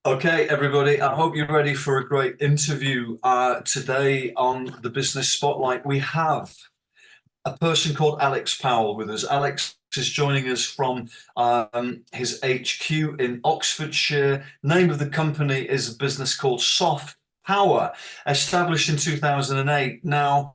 Okay, everybody, I hope you're ready for a great interview. Today on the Business Spotlight, we have a person called Alex Powell with us. Alex is joining us from his HQ in Oxfordshire. Name of the company is a business called Soft Power, established in 2008. Now,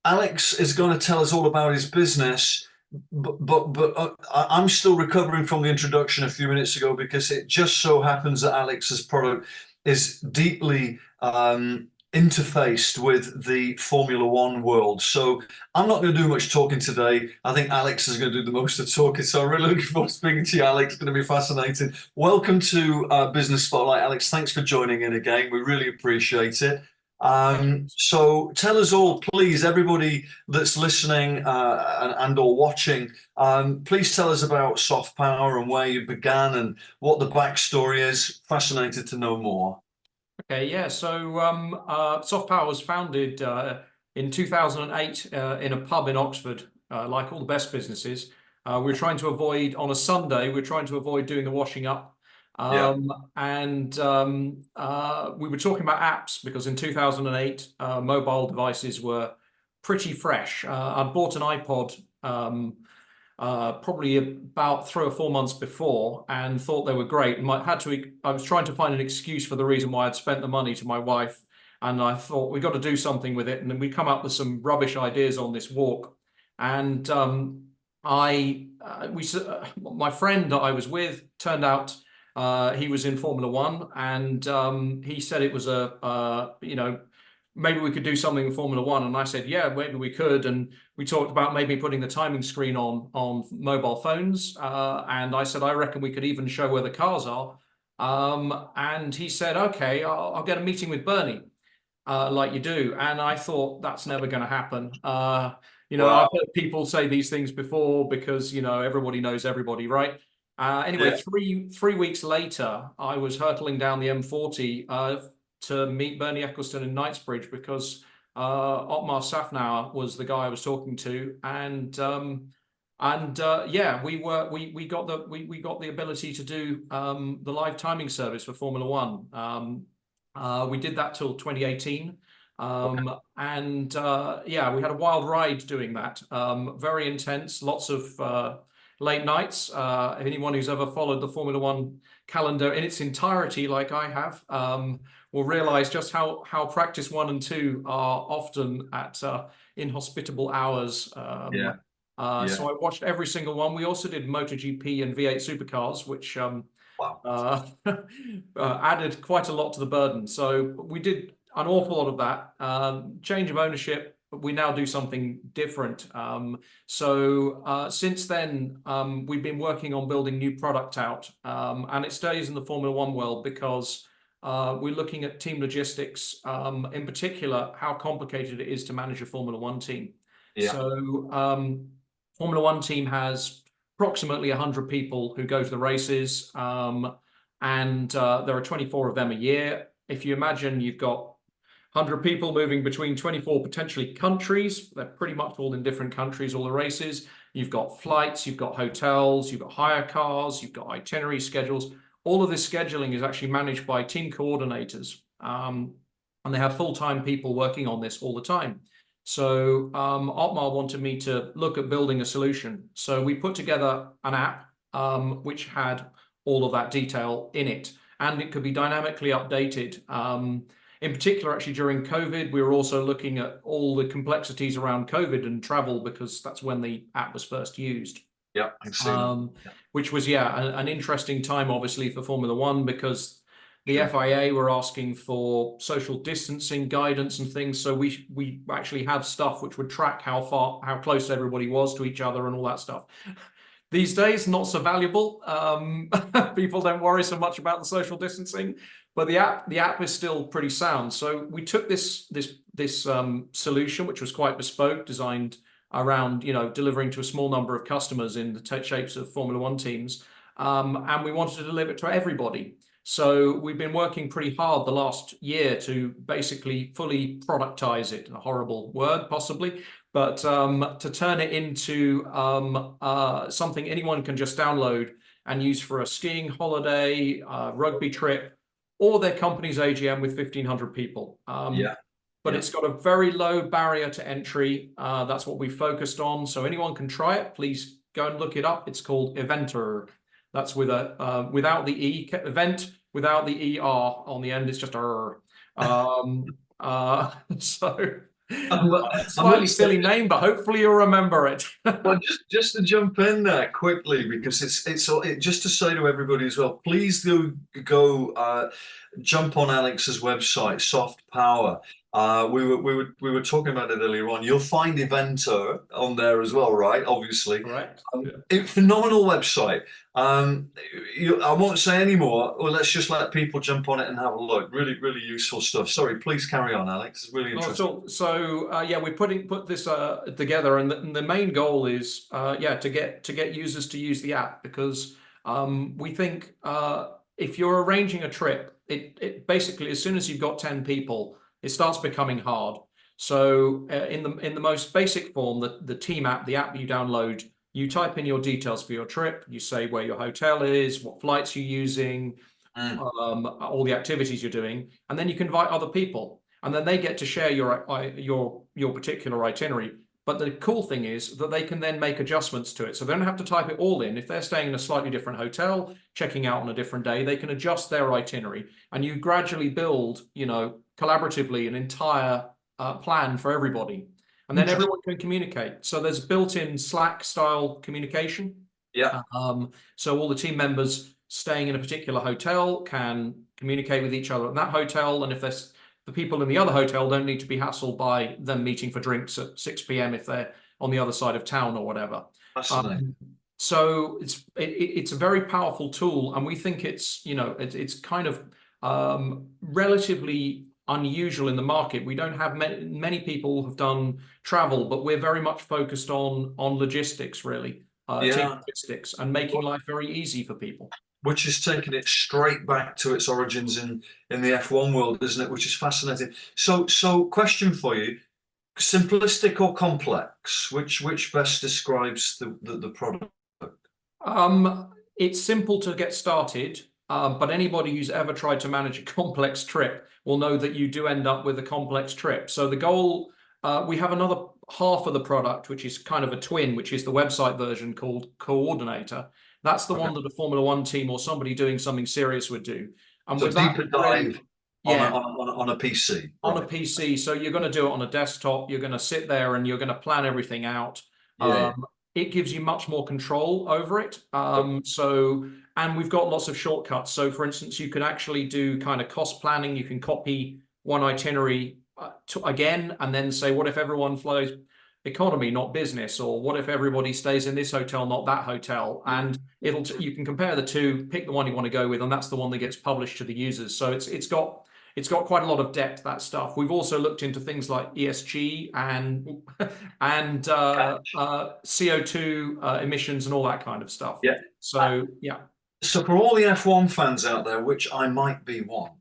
Alex is going to tell us all about his business, but I'm still recovering from the introduction a few minutes ago because it just so happens that Alex's product is deeply interfaced with the Formula One world. So I'm not going to do much talking today. I think Alex is going to do the most of the talking. So I'm really looking forward to speaking to you, Alex. It's going to be fascinating. Welcome to Business Spotlight, Alex. Thanks for joining in again. We really appreciate it. So tell us all, please, everybody that's listening and or watching, please tell us about Soft Power and where you began and what the backstory is. Fascinated to know more. Okay, yeah. So Soft Power was founded in 2008 in a pub in Oxford, like all the best businesses. We were trying to avoid, on a Sunday, we were trying to avoid doing the washing up. Yeah. We were talking about apps because in 2008, mobile devices were pretty fresh. I'd bought an iPod probably about 3 or 4 months before and thought they were great. I was trying to find an excuse for the reason why I'd spent the money to my wife, and I thought we got to do something with it. And then we come up with some rubbish ideas on this walk. And my friend that I was with turned out he was in Formula One, and he said it was maybe we could do something in Formula One. And I said, yeah, maybe we could. And we talked about maybe putting the timing screen on mobile phones. And I said, I reckon we could even show where the cars are. And he said, okay, I'll get a meeting with Bernie, like you do. And I thought that's never going to happen. I've Wow. heard people say these things before because, everybody knows everybody, right? Anyway, Yeah. three weeks later, I was hurtling down the M40 to meet Bernie Ecclestone in Knightsbridge because Otma Szaftnauer was the guy I was talking to, yeah, we got the ability to do the live timing service for Formula One. We did that till 2018. Yeah, we had a wild ride doing that. Very intense, lots of late nights. Anyone who's ever followed the Formula One calendar in its entirety, like I have, will realize just how practice 1 and 2 are often at inhospitable hours. Yeah. Yeah. So I watched every single one. We also did MotoGP and V8 supercars, which Wow. added quite a lot to the burden. So we did an awful lot of that. Change of ownership, we now do something different. Since then, we've been working on building new product out, and it stays in the Formula One world because we're looking at team logistics, in particular, how complicated it is to manage a Formula One team. Yeah. So Formula One team has approximately 100 people who go to the races, and there are 24 of them a year. If you imagine you've got 100 people moving between 24 potentially countries, they're pretty much all in different countries, all the races. You've got flights, you've got hotels, you've got hire cars, you've got itinerary schedules. All of this scheduling is actually managed by team coordinators, and they have full-time people working on this all the time. So Otmar wanted me to look at building a solution. So we put together an app which had all of that detail in it, and it could be dynamically updated. In particular, actually, during COVID, we were also looking at all the complexities around COVID and travel because that's when the app was first used. Yeah. I've seen that. Yeah. Which was, yeah, an interesting time, obviously, for Formula One because the Sure. FIA were asking for social distancing guidance and things. So we actually have stuff which would track how close everybody was to each other and all that stuff. These days, not so valuable. People don't worry so much about the social distancing, but the app is still pretty sound. So we took this solution, which was quite bespoke, designed around delivering to a small number of customers in the shapes of Formula One teams, and we wanted to deliver it to everybody. So we've been working pretty hard the last year to basically fully productize it, a horrible word possibly, but to turn it into something anyone can just download and use for a skiing holiday, rugby trip, or their company's AGM with 1,500 people. Yeah. But Yeah. it's got a very low barrier to entry. That's what we focused on. So anyone can try it. Please go and look it up. It's called Eventer. That's with a without the E, event without the ER on the end. It's just a. So I slightly must say, silly name, but hopefully you'll remember it. well, just to jump in there quickly, because just to say to everybody as well, please do go jump on Alex's website, Soft Power. We were talking about it earlier on. You'll find Eventer on there as well, right? Obviously, Correct. phenomenal website. I won't say any more. Well, let's just let people jump on it and have a look. Really, really useful stuff. Sorry, please carry on, Alex. It's really interesting. So yeah, we put this together, and the main goal is yeah, to get users to use the app, because we think if you're arranging a trip, it basically, as soon as you've got 10 people, it starts becoming hard. So in the most basic form, the team app, the app you download, you type in your details for your trip, you say where your hotel is, what flights you're using, all the activities you're doing, and then you can invite other people, and then they get to share your particular itinerary. But the cool thing is that they can then make adjustments to it, so they don't have to type it all in. If they're staying in a slightly different hotel, checking out on a different day, they can adjust their itinerary, and you gradually build, collaboratively, an entire plan for everybody. And then everyone can communicate. So there's built-in Slack style communication. Yeah. So all the team members staying in a particular hotel can communicate with each other in that hotel. And if there's the people in the other hotel, don't need to be hassled by them meeting for drinks at 6 p.m. if they're on the other side of town or whatever. So it's a very powerful tool, and we think it's kind of relatively unusual in the market. We don't have many people who've done travel, but we're very much focused on logistics, really, team logistics, and making life very easy for people. Which is taking it straight back to its origins in the F1 world, isn't it? Which is fascinating. So question for you: simplistic or complex? Which best describes the product? It's simple to get started, but anybody who's ever tried to manage a complex trip will know that you do end up with a complex trip. So the goal, we have another half of the product, which is kind of a twin, which is the website version called Coordinator. That's the one that a Formula One team or somebody doing something serious would do. And so with that, deeper dive yeah, on a PC. on a PC. So you're going to do it on a desktop. You're going to sit there and you're going to plan everything out. Yeah. It gives you much more control over it. And we've got lots of shortcuts. So for instance, you can actually do kind of cost planning. You can copy one itinerary again, and then say, what if everyone flies economy, not business? Or what if everybody stays in this hotel, not that hotel? And you can compare the two, pick the one you want to go with, and that's the one that gets published to the users. So it's got quite a lot of depth, that stuff. We've also looked into things like ESG and CO2 emissions and all that kind of stuff. Yeah. So yeah. So for all the F1 fans out there, which I might be one,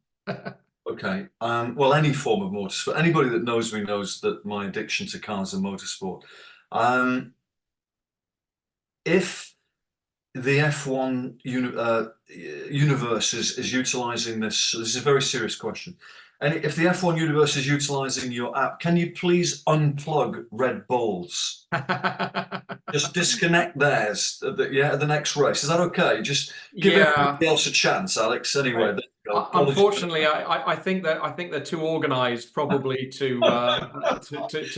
okay, well, any form of motorsport, anybody that knows me knows that my addiction to cars and motorsport. If the F1 universe is utilizing this, so this is a very serious question. And if the F1 universe is utilizing your app, can you please unplug Red Bulls? Just disconnect theirs at the next race. Is that okay? Just give everybody else a chance, Alex. Anyway, there you go. Unfortunately, I think they're too organized probably to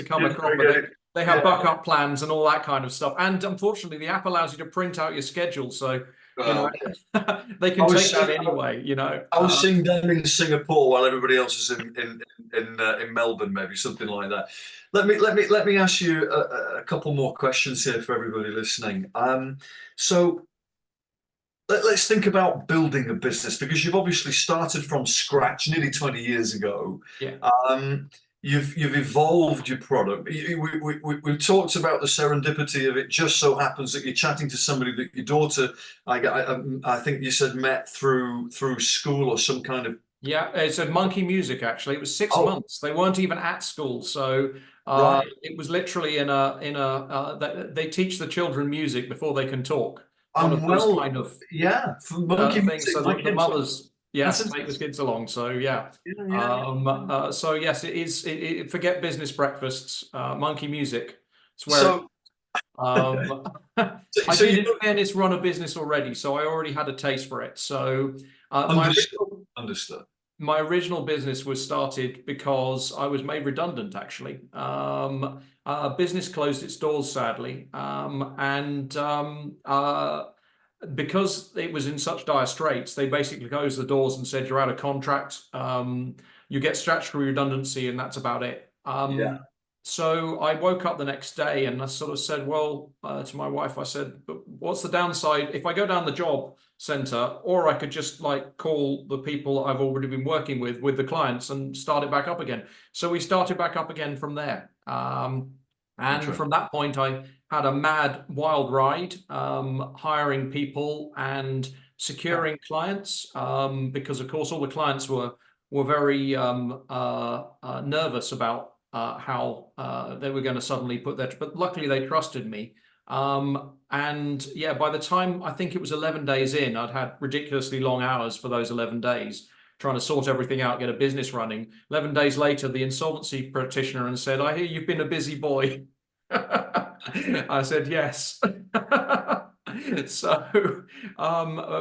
come across. But they have backup plans and all that kind of stuff. And unfortunately, the app allows you to print out your schedule, so they can take that anyway. I was seeing them in Singapore while everybody else is in Melbourne, maybe something like that. Let me ask you a couple more questions here for everybody listening. So let's think about building a business, because you've obviously started from scratch nearly 20 years ago. Yeah. You've evolved your product. We talked about the serendipity of it. Just so happens that you're chatting to somebody that your daughter, I think you said, met through school or some kind of. Yeah, it's a Monkey Music, actually. It was 6 months. They weren't even at school, so it was literally in a they teach the children music before they can talk. One of those kind of Monkey things. Music. So the mothers Yeah, That's take the interesting. kids along. So yeah. Yeah, yeah, yeah. So yes, it is. Forget business breakfasts. Monkey music. It's where. So, Um, I so did, you in fairness, run a business already, so I already had a taste for it. So my understood, original understood. my original business was started because I was made redundant, actually. Business closed its doors, sadly. Because it was in such dire straits, they basically closed the doors and said, you're out of contract. You get statutory redundancy, and that's about it. Yeah, So I woke up the next day and I sort of said, well, to my wife, I said, but what's the downside if I go down the job center, or I could just like call the people I've already been working with the clients and start it back up again. So we started back up again from there. And interesting. from that point, I had a mad, wild ride, hiring people and securing clients, because of course all the clients were very nervous about how they were going to suddenly put their, but luckily they trusted me. And yeah, by the time I think it was 11 days in, I'd had ridiculously long hours for those 11 days, trying to sort everything out, get a business running. 11 days later, the insolvency practitioner and said, I hear you've been a busy boy. I said, yes. So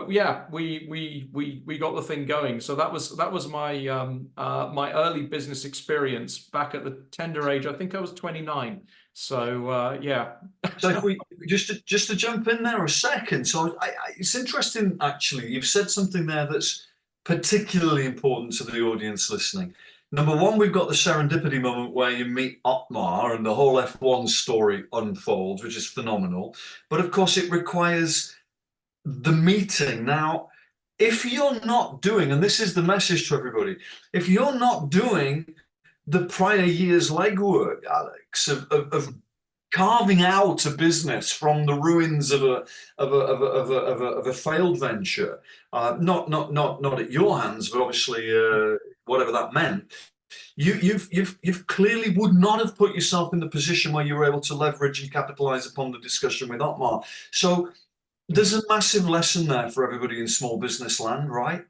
yeah, we got the thing going. So that was my early business experience back at the tender age. I think I was 29. So yeah. So if we just to jump in there a second, so it's interesting actually. You've said something there that's particularly important to the audience listening. Number one, we've got the serendipity moment where you meet Otmar and the whole F1 story unfolds, which is phenomenal. But of course, it requires the meeting. Now, if you're not doing, and this is the message to everybody, if you're not doing the prior year's legwork, Alex, of carving out a business from the ruins of a failed venture, not at your hands, but obviously whatever that meant. You've clearly would not have put yourself in the position where you were able to leverage and capitalize upon the discussion with Otmar. So there's a massive lesson there for everybody in small business land, right?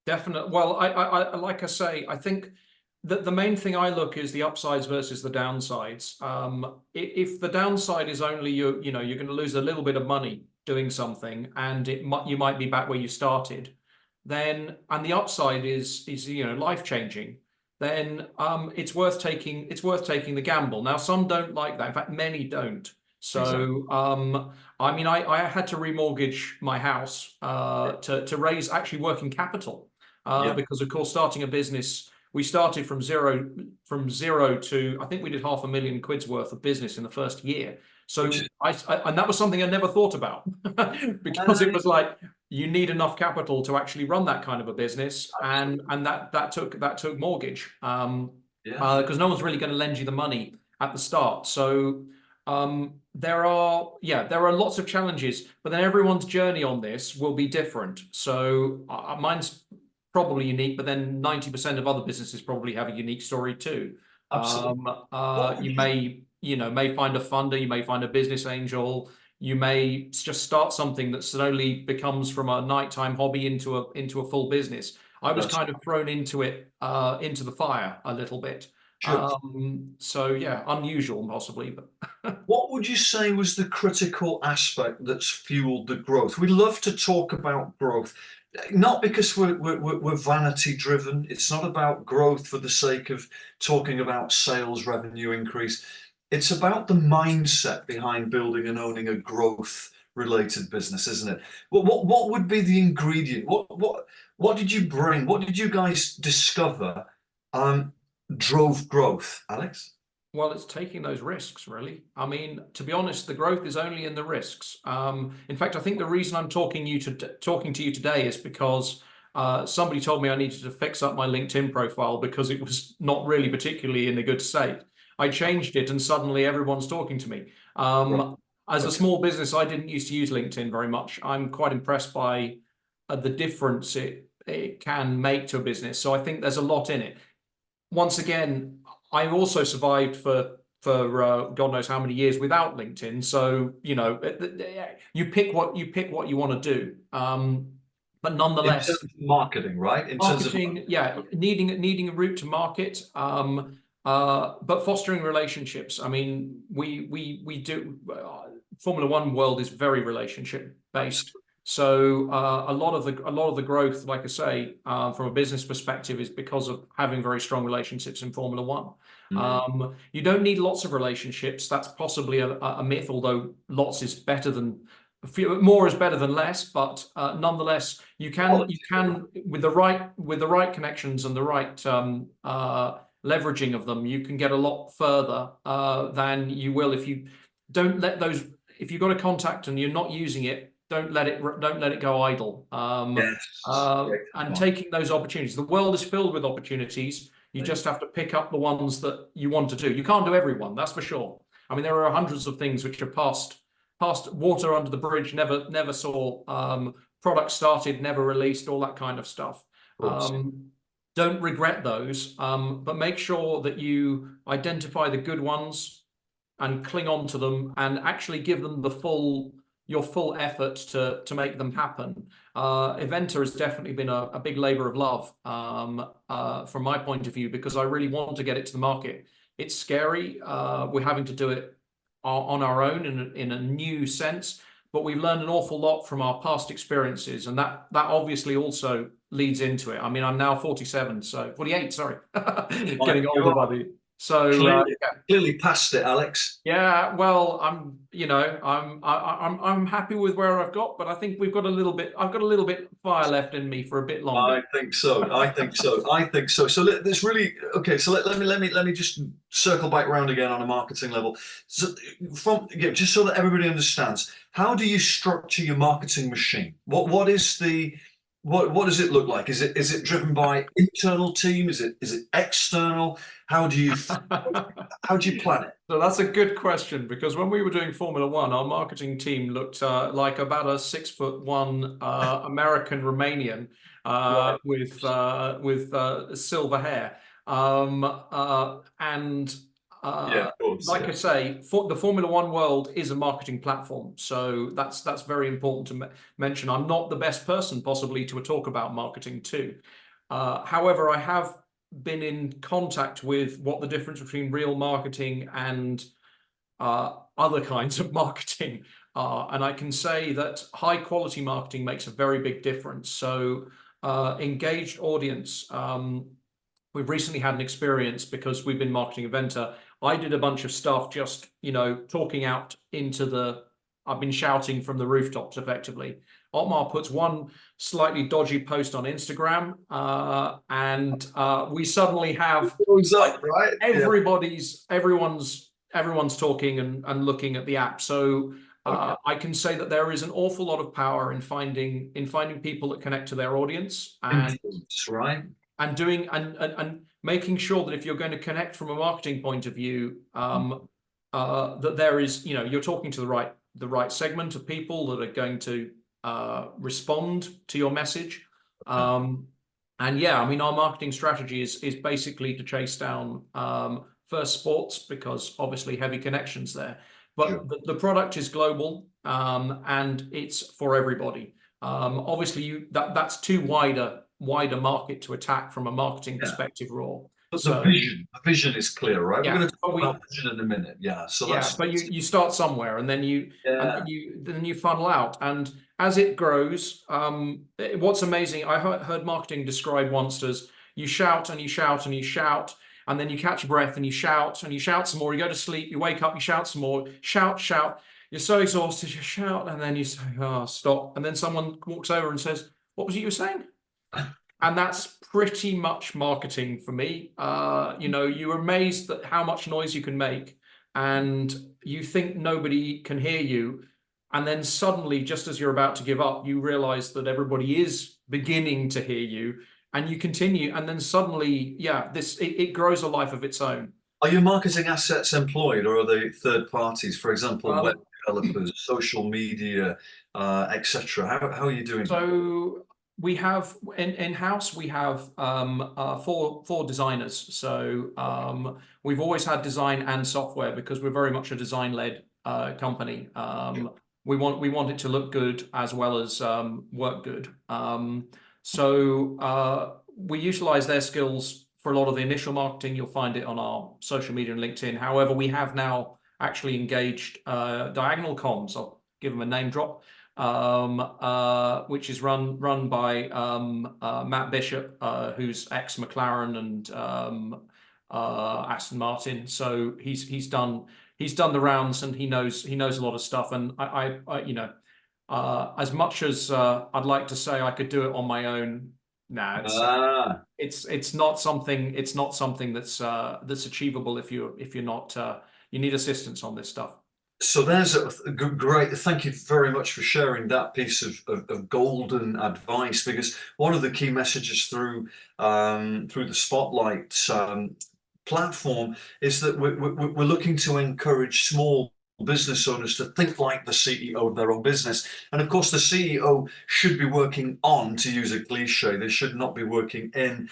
Definitely. Well, I like I say, I think that the main thing I look is the upsides versus the downsides. If the downside is only you're going to lose a little bit of money doing something, and you might be back where you started, then and the upside is life changing. Then it's worth taking. It's worth taking the gamble. Now, some don't like that. In fact, many don't. Exactly. So I mean, I had to remortgage my house to raise actually working capital. Yeah. Because of course, starting a business, we started from zero to I think we did £500,000 worth of business in the first year. Which So is and that was something I never thought about because it was like you need enough capital to actually run that kind of a business, and absolutely. that took mortgage, Yeah. because no one's really going to lend you the money at the start. So there are lots of challenges, but then everyone's journey on this will be different. So mine's probably unique, but then 90% of other businesses probably have a unique story too. Absolutely. What would You you may find a funder, you may find a business angel, you may just start something that slowly becomes from a nighttime hobby into a full business. I was that's kind of thrown into it, into the fire a little bit. sure. So yeah, unusual possibly, but What would you say was the critical aspect that's fueled the growth? We love to talk about growth, not because we're vanity driven. It's not about growth for the sake of talking about sales revenue increase. It's about the mindset behind building and owning a growth related business, isn't it? What would be the ingredient? What did you bring? What did you guys discover drove growth, Alex? well, it's taking those risks, really. I mean, to be honest, the growth is only in the risks. In fact, I think the reason I'm talking to you today is because somebody told me I needed to fix up my LinkedIn profile because it was not really particularly in a good state. I changed it, and suddenly everyone's talking to me. Right. As a Okay. small business, I didn't used to use LinkedIn very much. I'm quite impressed by the difference it can make to a business. So I think there's a lot in it. Once again, I also survived for God knows how many years without LinkedIn. So you pick what you want to do. but In terms nonetheless, of marketing, right? In terms of marketing, yeah, needing a route to market, but fostering relationships. I mean, we do. Formula One world is very relationship based. So a lot of the growth, like I say, from a business perspective, is because of having very strong relationships in Formula One. You don't need lots of relationships. That's possibly a myth, although lots is better than more is better than less. But nonetheless, you can with the right connections and the right leveraging of them, you can get a lot further than you will if you don't let those. If you've got a contact and you're not using it, don't let it go idle. yes, And taking those opportunities. The world is filled with opportunities. You just have to pick up the ones that you want to do. You can't do everyone, that's for sure. I mean, there are hundreds of things which are past water under the bridge, never saw, products started, never released, all that kind of stuff. Don't regret those, but make sure that you identify the good ones and cling on to them and actually give them your full effort to make them happen. Eventa has definitely been a big labor of love from my point of view, because I really want to get it to the market. It's scary. We're having to do it on our own in a new sense, but we've learned an awful lot from our past experiences, and that obviously also leads into it. I mean, I'm now 47, so 48, sorry, getting older, buddy. So clearly past it, Alex. yeah, well, I'm happy with where I've got, but I think I've got a little bit fire left in me for a bit longer. I think so. I think so. I think so. So this really okay. So let me just circle back round again on a marketing level. So just so that everybody understands, how do you structure your marketing machine? What does it look like? Is it driven by internal team? Is it external? How do you plan it? So that's a good question, because when we were doing Formula One, our marketing team looked like about a 6'1" American Romanian with silver hair, and Yeah, of course, like I say, the Formula One world is a marketing platform, so that's very important to mention. I'm not the best person possibly to talk about marketing too. However, I have been in contact with what the difference between real marketing and other kinds of marketing are, and I can say that high quality marketing makes a very big difference. So engaged audience. We've recently had an experience because we've been marketing Eventa. I did a bunch of stuff just, talking out into I've been shouting from the rooftops effectively. Otmar puts one slightly dodgy post on Instagram, and we suddenly have right? everyone's talking and looking at the app. So I can say that there is an awful lot of power in finding people that connect to their audience, and right, and doing and making sure that if you're going to connect from a marketing point of view, that there is, you're talking to the right segment of people that are going to respond to your message. And yeah, I mean, our marketing strategy is basically to chase down first sports, because obviously heavy connections there. But sure. the product is global, and it's for everybody. Obviously, that's too wider market to attack from a marketing perspective, raw. But So the vision is clear, right? yeah, We're going to talk about vision in a minute. Yeah. So but you start somewhere, and then you funnel out, and as it grows, what's amazing, I heard marketing described once as you shout and you shout and you shout, and then you catch breath and you shout some more, you go to sleep, you wake up, you shout some more, shout, you're so exhausted, you shout, and then you say, oh, stop, and then someone walks over and says, what was it you were saying? And that's pretty much marketing for me. You're amazed at how much noise you can make, and you think nobody can hear you. And then suddenly, just as you're about to give up, you realize that everybody is beginning to hear you, and you continue. And then suddenly, it grows a life of its own. Are your marketing assets employed, or are they third parties? For example, web developers, social media, etc. How are you doing? So we have in-house, we have four designers. So we've always had design and software, because we're very much a design-led company. we want it to look good as well as work good. So we utilize their skills for a lot of the initial marketing. You'll find it on our social media and LinkedIn. However, we have now actually engaged Diagonal Comms. I'll give them a name drop, which is run by Matt Bishop, who's ex McLaren and Aston Martin. So he's done the rounds, and he knows a lot of stuff. And I you know, as much as I'd like to say I could do it on my own, nah, it's not something that's achievable if you're not you need assistance on this stuff. So there's a great, thank you very much for sharing that piece of golden advice, because one of the key messages through the Spotlight platform is that we're looking to encourage small business owners to think like the CEO of their own business. And of course, the CEO should be working on, to use a cliche, they should not be working in.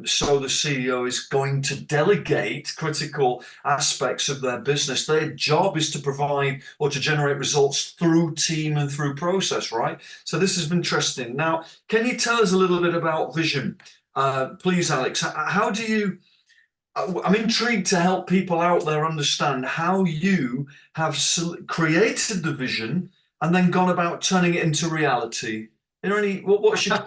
So the CEO is going to delegate critical aspects of their business. Their job is to provide or to generate results through team and through process, right? So this is interesting. Now, can you tell us a little bit about vision? Please, Alex, how do you, I'm intrigued to help people out there understand how you have created the vision and then gone about turning it into reality. Are there any, what's your...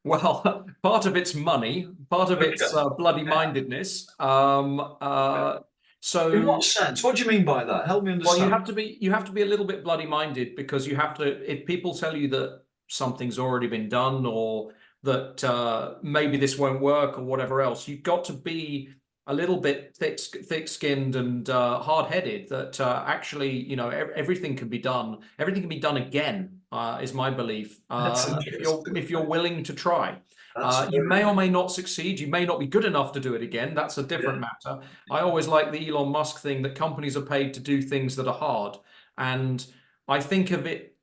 Well, part of it's money, part of it's bloody mindedness. So in what sense? What do you mean by that? Help me understand. Well, you have to be a little bit bloody minded, because you have to, if people tell you that something's already been done, or that maybe this won't work or whatever else, you've got to be a little bit thick-skinned and hard-headed, that actually, you know, everything can be done. Everything can be done again, is my belief, if you're willing to try. You may or may not succeed. You may not be good enough to do it again. That's a different matter. I always like the Elon Musk thing, that companies are paid to do things that are hard. And I think of it,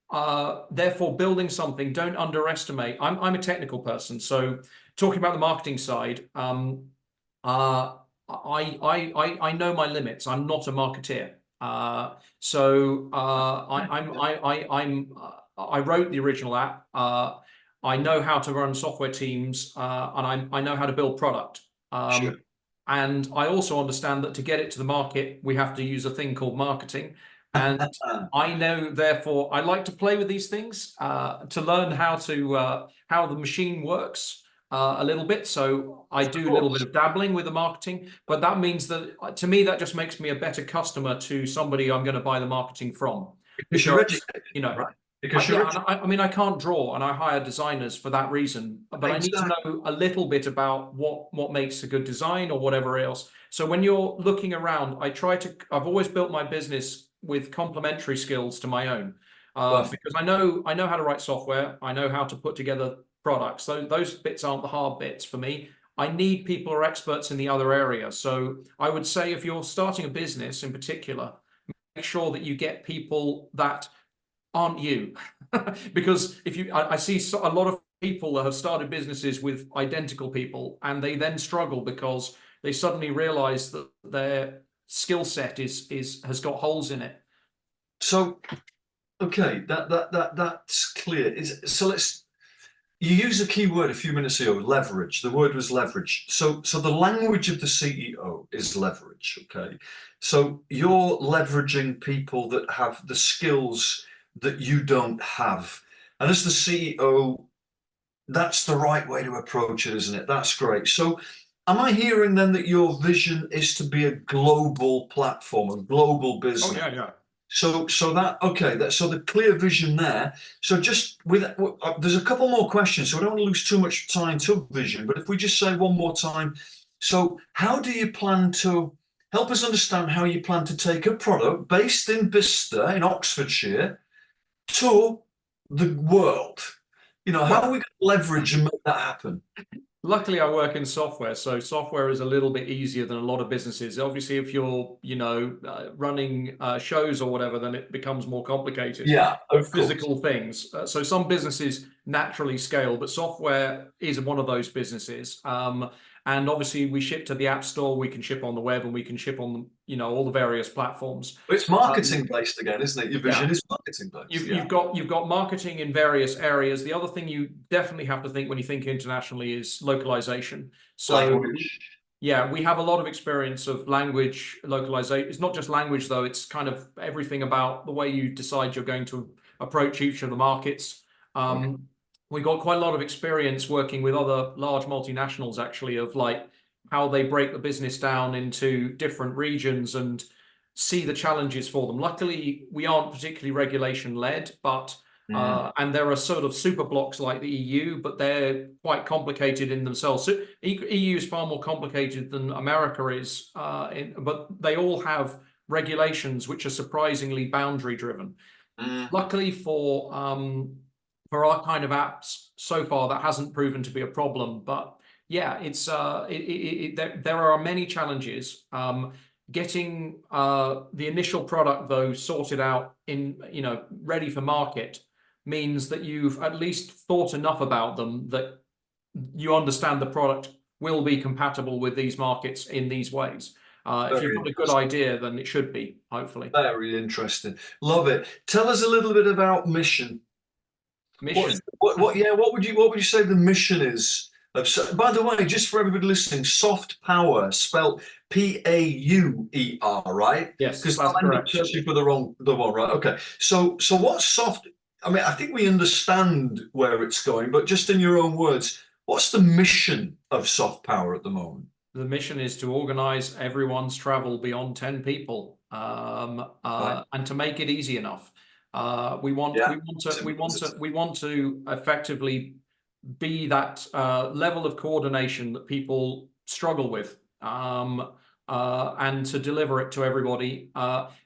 therefore, building something, don't underestimate. I'm a technical person. So talking about the marketing side, I know my limits. I'm not a marketeer. I wrote the original app. I know how to run software teams, and I know how to build product. Sure. And I also understand that to get it to the market, we have to use a thing called marketing. And I know, therefore, I like to play with these things to learn how the machine works a little bit. So I do a little bit of dabbling with the marketing, but that means that, to me, that just makes me a better customer to somebody I'm going to buy the marketing from. Because you're educated, you know, right? Because you're I mean, I can't draw, and I hire designers for that reason, but I need to know a little bit about what makes a good design or whatever else. So when you're looking around, I've always built my business with complementary skills to my own, because I know how to write software. I know how to put together products. So those bits aren't the hard bits for me. I need people who are experts in the other areas. So I would say, if you're starting a business in particular, make sure that you get people that aren't you. Because I see a lot of people that have started businesses with identical people, and they then struggle because they suddenly realize that their skill set has got holes in it. So, okay, that's clear. You used a key word a few minutes ago, leverage. The word was leverage. So the language of the CEO is leverage, okay? So you're leveraging people that have the skills that you don't have. And as the CEO, that's the right way to approach it, isn't it? That's great. So am I hearing then that your vision is to be a global platform, a global business? Oh, yeah. So the clear vision there. So just there's a couple more questions, so I don't want to lose too much time to vision, but if we just say one more time, so how do you plan to help us understand how you plan to take a product based in Bicester in Oxfordshire to the world? You know, how are we going to leverage and make that happen? Luckily, I work in software, so software is a little bit easier than a lot of businesses. Obviously, if you're, running shows or whatever, then it becomes more complicated. Yeah, of physical things. So some businesses naturally scale, but software is one of those businesses. And obviously we ship to the App Store, we can ship on the web, and we can ship on, all the various platforms. It's marketing based again, isn't it? Your vision is marketing based. You've got marketing in various areas. The other thing you definitely have to think when you think internationally is localization. So language. yeah, we have a lot of experience of language localization. It's not just language, though. It's kind of everything about the way you decide you're going to approach each of the markets. We got quite a lot of experience working with other large multinationals, actually, of like how they break the business down into different regions and see the challenges for them. Luckily, we aren't particularly regulation led, but and there are sort of super blocks like the EU, but they're quite complicated in themselves. So EU is far more complicated than America is, but they all have regulations which are surprisingly boundary driven. Luckily for our kind of apps, so far that hasn't proven to be a problem. But yeah, it's there are many challenges. Getting the initial product though sorted out in ready for market means that you've at least thought enough about them that you understand the product will be compatible with these markets in these ways. If you've got a good idea, then it should be, hopefully. Very interesting. Love it. Tell us a little bit about mission. Mission. What would you say the mission is? By the way, just for everybody listening, Soft Power, spelled P-A-U-E-R, right? Yes, because that's I'm correct. searching for the one, right? Okay. So what's soft? I mean, I think we understand where it's going, but just in your own words, what's the mission of Soft Power at the moment? The mission is to organize everyone's travel beyond 10 people, and to make it easy enough. We want to effectively be that level of coordination that people struggle with, and to deliver it to everybody.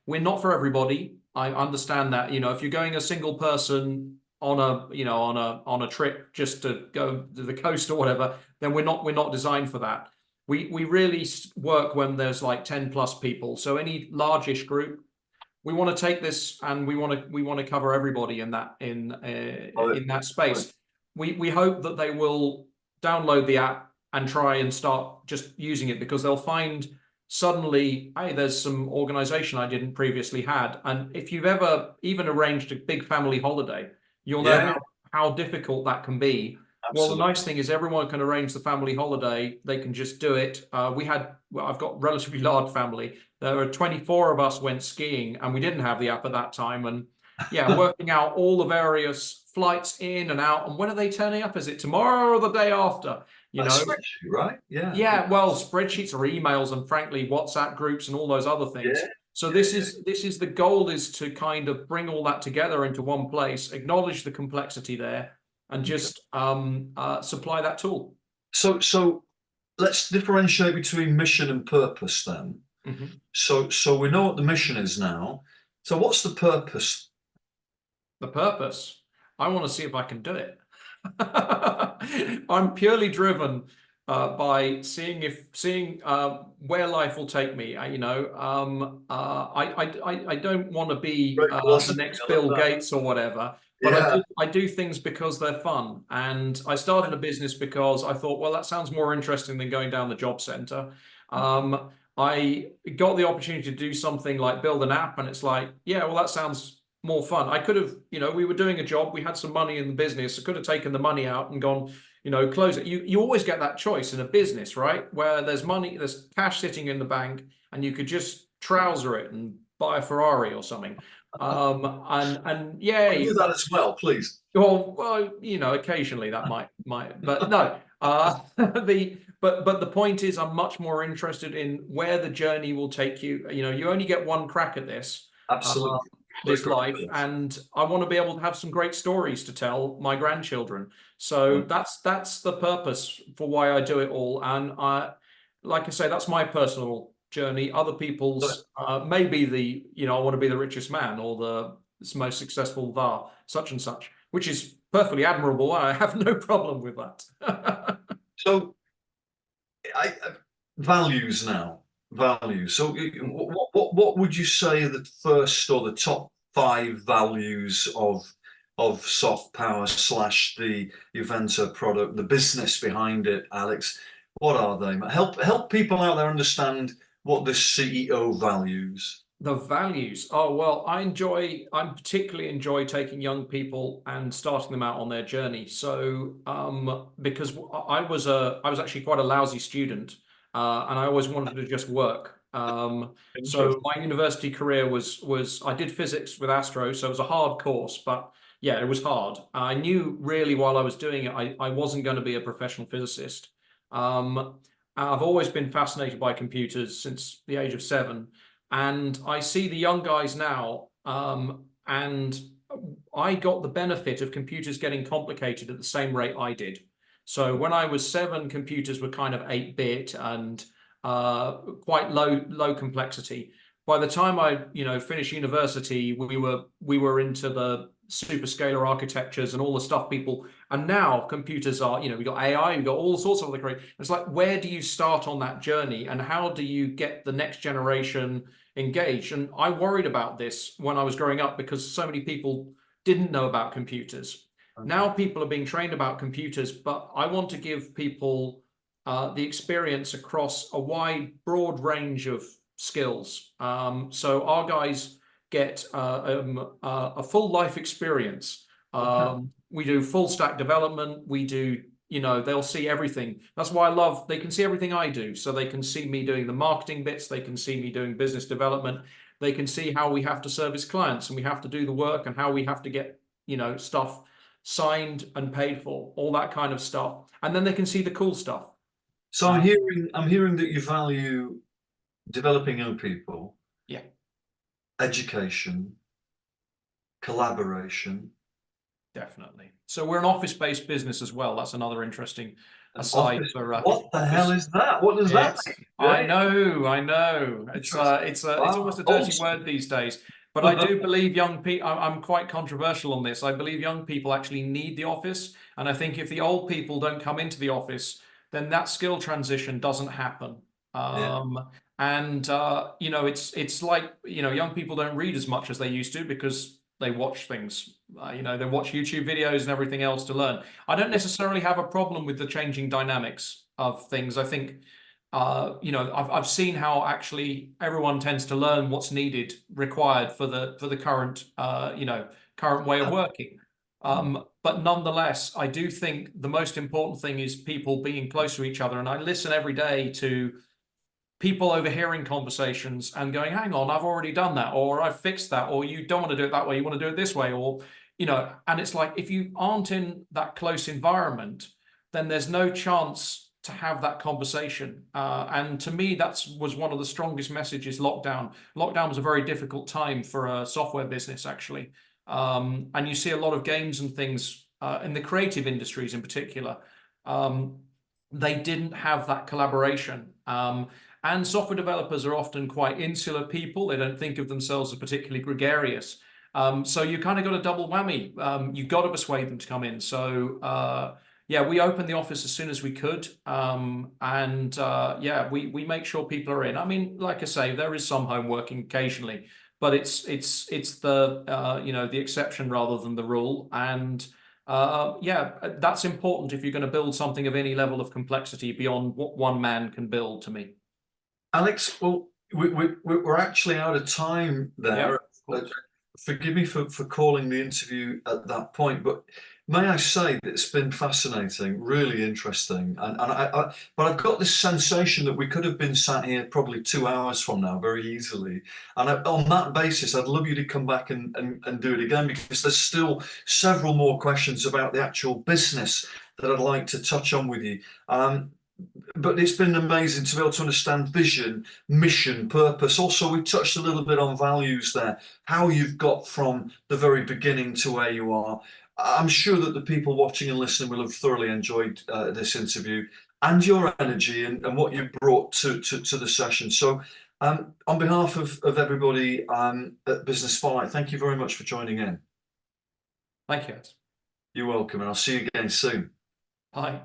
We're not for everybody. I understand that. If you're going a single person on a trip just to go to the coast or whatever, then we're not designed for that. We really work when there's like 10 plus people. So any largish group, we want to take this and we want to cover everybody in that space. We hope that they will download the app and try and start just using it, because they'll find suddenly, hey, there's some organization I didn't previously had. And if you've ever even arranged a big family holiday, you'll know how difficult that can be. Absolutely. Well, the nice thing is everyone can arrange the family holiday. They can just do it. I've got a relatively large family. There are 24 of us went skiing, and we didn't have the app at that time. And yeah, working out all the various flights in and out. And when are they turning up? Is it tomorrow or the day after? Spreadsheet, right? Yeah. Yeah. Well, spreadsheets or emails, and frankly, WhatsApp groups and all those other things. Yeah. So this is the goal, is to kind of bring all that together into one place, acknowledge the complexity there, and just supply that tool. So let's differentiate between mission and purpose then. So we know what the mission is now. So what's the purpose? The purpose? I want to see if I can do it. I'm purely driven by seeing where life will take me. I don't want to be the next Bill Gates or whatever. But I do things because they're fun. And I started a business because I thought, well, that sounds more interesting than going down the job center. I got the opportunity to do something like build an app, and it's like, yeah, well, that sounds more fun. I could have, we were doing a job, we had some money in the business. I could have taken the money out and gone, close it. You always get that choice in a business, right? Where there's money, there's cash sitting in the bank, and you could just trouser it and buy a Ferrari or something. And yeah, do that as well, please. Well, occasionally that might, but no. But the point is, I'm much more interested in where the journey will take you. You only get one crack at this. Absolutely. This life, and I want to be able to have some great stories to tell my grandchildren. So that's the purpose for why I do it all. And like I say, that's my personal journey. Other people's maybe I want to be the richest man or the most successful such and such, which is perfectly admirable. I have no problem with that. So values now. Values. So what would you say are the first or the top 5 values of Soft Power / the Eventer product, the business behind it, Alex? What are they? Help people out there understand what this CEO values. The values. Oh, well, I particularly enjoy taking young people and starting them out on their journey. So, because I was actually quite a lousy student, and I always wanted to just work. So Interesting. my university career was I did physics with Astro, so it was a hard course, but yeah, it was hard. I knew really while I was doing it, I wasn't going to be a professional physicist. I've always been fascinated by computers since the age of 7. And I see the young guys now, and I got the benefit of computers getting complicated at the same rate I did. So when I was 7, computers were kind of 8-bit and quite low complexity. By the time I, finished university, we were into the superscalar architectures and all the stuff people. And now computers are, we've got AI, we've got all sorts of other great. It's like, where do you start on that journey, and how do you get the next generation engaged? And I worried about this when I was growing up because so many people didn't know about computers. Now people are being trained about computers, but I want to give people the experience across a broad range of skills. So our guys get a full life experience. We do full stack development. We do, they'll see everything. That's why I love, they can see everything I do. So they can see me doing the marketing bits. They can see me doing business development. They can see how we have to service clients and we have to do the work and how we have to get, stuff signed and paid for, all that kind of stuff. And then they can see the cool stuff. So I'm hearing that you value developing young people, Yeah, education, collaboration. definitely. So we're an office-based business as well. That's another interesting aside Office. for What the hell office. is that? What does that mean? I know. It's Wow. almost a dirty word these days. But I do believe young people. I'm quite controversial on this. I believe young people actually need the office, and I think if the old people don't come into the office, then that skill transition doesn't happen. Yeah. And it's like young people don't read as much as they used to because they watch things. They watch YouTube videos and everything else to learn. I don't necessarily have a problem with the changing dynamics of things. I think, I've seen how actually everyone tends to learn what's required for the current, current way of working. But nonetheless, I do think the most important thing is people being close to each other. And I listen every day to people overhearing conversations and going, hang on, I've already done that, or I've fixed that, or you don't want to do it that way, you want to do it this way, or, and it's like, if you aren't in that close environment, then there's no chance to have that conversation. And to me, was one of the strongest messages. Lockdown was a very difficult time for a software business, actually. And you see a lot of games and things in the creative industries in particular. They didn't have that collaboration. And software developers are often quite insular people. They don't think of themselves as particularly gregarious. So you kind of got a double whammy. You got to persuade them to come in. So yeah, we opened the office as soon as we could. Yeah, we make sure people are in. I mean, like I say, there is some home working occasionally, but it's the the exception rather than the rule. And yeah, that's important if you're going to build something of any level of complexity beyond what one man can build, to me. Alex, well, we're actually out of time there. Yeah, Forgive me for calling the interview at that point, but may I say that it's been fascinating, really interesting, but I've got this sensation that we could have been sat here probably 2 hours from now very easily. And on that basis, I'd love you to come back and do it again, because there's still several more questions about the actual business that I'd like to touch on with you. But it's been amazing to be able to understand vision, mission, purpose. Also, we touched a little bit on values there, how you've got from the very beginning to where you are. I'm sure that the people watching and listening will have thoroughly enjoyed this interview and your energy and what you brought to the session. So on behalf of everybody at Business Spotlight, thank you very much for joining in. thank you. You're welcome, and I'll see you again soon. Bye.